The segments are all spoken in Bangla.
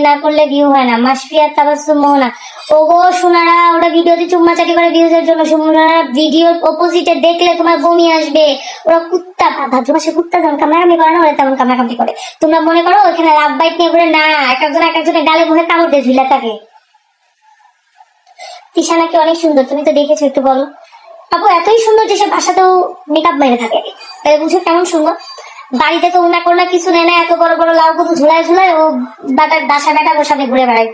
না করলে ভিউ হয় না। মাসফিয়া তাবাসসুম মোহনা, ওগো সোনারা, ওটা ভিডিওতে চুম্মাচাটি করে ভিউজের জন্য। সোনারা ভিডিওর অপোজিটে দেখলে তোমার বমি আসবে। ওরা কুত্তা, ভাদ্রমাসে কুত্তা যেমন কামড়াকামড়ি করে না, ওরা তেমন কামড়াকামড়ি করে। তোমরা মনে করো ওখানে লাভ বাইট নিয়ে করে না, এক একজনের গালে মুখে কামড় দিয়ে ঝুলে থাকে। তিশা নাকি অনেক সুন্দর, তুমি তো দেখেছো, একটু বলো। আপু এতই সুন্দর যে সে বাসাতেও মেকআপ মেরে থাকে, তাই বুঝো কেমন সুন্দর। বাড়িতে তো উনা করলা কিছু নেয় না, এত বড় বড় লাউ কত ঝুলায় ঝুলায় ও বাটার বাসা বেটা বসাতে ঘুরে বেড়ায়।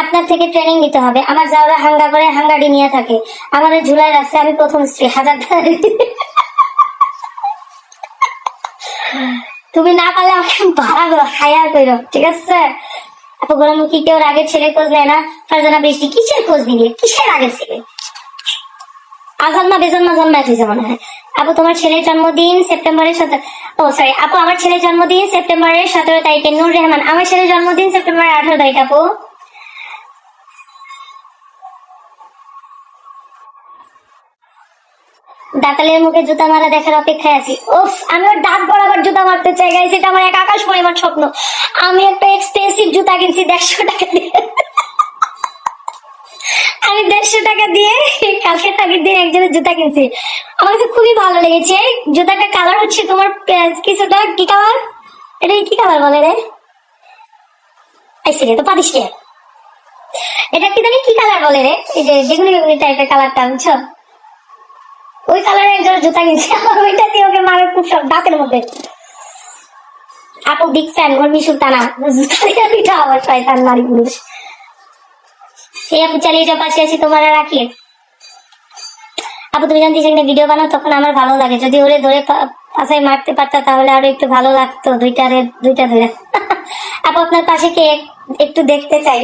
আপনার থেকে ট্রেনিং নিতে হবে। আমার যাওরা হাঙ্গা করে হাঙ্গাডি নিয়ে থাকে, আমাদের ঝুলায় রাখছে। আমি প্রথম স্ত্রী, 1000 টাকা। তুমি না পারলে আমাকে ভাড়া করো, হায়ার করো, ঠিক আছে। আপু গরম কি কেউ আগের ছেলে খোঁজ নেয় না? ফারজানা বৃষ্টি, কিসের খোঁজ নিবি, কিসের আগের ছেলে? আজন্মা বেজন্মা জন্মায় হয়েছে মনে হয়। আপু তোমার ছেলের জন্মদিন সেপ্টেম্বরের 17, ও সরি আপু, আমার ছেলের জন্মদিন সেপ্টেম্বরের 17 তারিখে। নূর রেহমান, আমার ছেলের জন্মদিন সেপ্টেম্বরের 18 তারিখ। আপু দাতালের মুখে জুতা মারা দেখার অপেক্ষায় আছি। ওফ, আমি ওর দাঁত বরাবর জুতা মারতে চাই গাইস, এটা আমার এক আকাশ পরিমাণ স্বপ্ন। আমি একটা এক্সপেন্সিভ জুতা কিনছি 150 টাকা দিয়ে। আমি 150 টাকা দিয়ে কালকে আগের দিন একজনের জুতা কিনছি, আমার কাছে খুবই ভালো লেগেছে। জুতাটা কালার হচ্ছে তোমার কিছুটা কি কালার, এটা কি কালার বলে রে, আইসি রে তো পাদিস রে, এটা কি জানি কি কালার বলে রে, এই যে বেগুনি বেগুনি টাইপের কালারটা, বুঝছো? ওই কালারের একজনের জুতা কিনছি, আমার ওইটা দিয়ে ওকে মারার খুব শখ দাঁতের মধ্যে। আপু বিগ ফ্যান, গরমি সুলতানা, জুতা দিয়ে পিঠা আমার শয়তান নারী পুরুষ। এই আপু চালিয়ে যাও, পাশে আছি তোমার রাখি। আপু তুমি জানতে চাই ভিডিও বানাও, তখন আমার ভালো লাগে, যদি ওরে ধরে পাশায় মারতে পারতা তাহলে আরো একটু ভালো লাগতো, দুইটা ধরে। আপু আপনার পাশে কে একটু দেখতে চাই।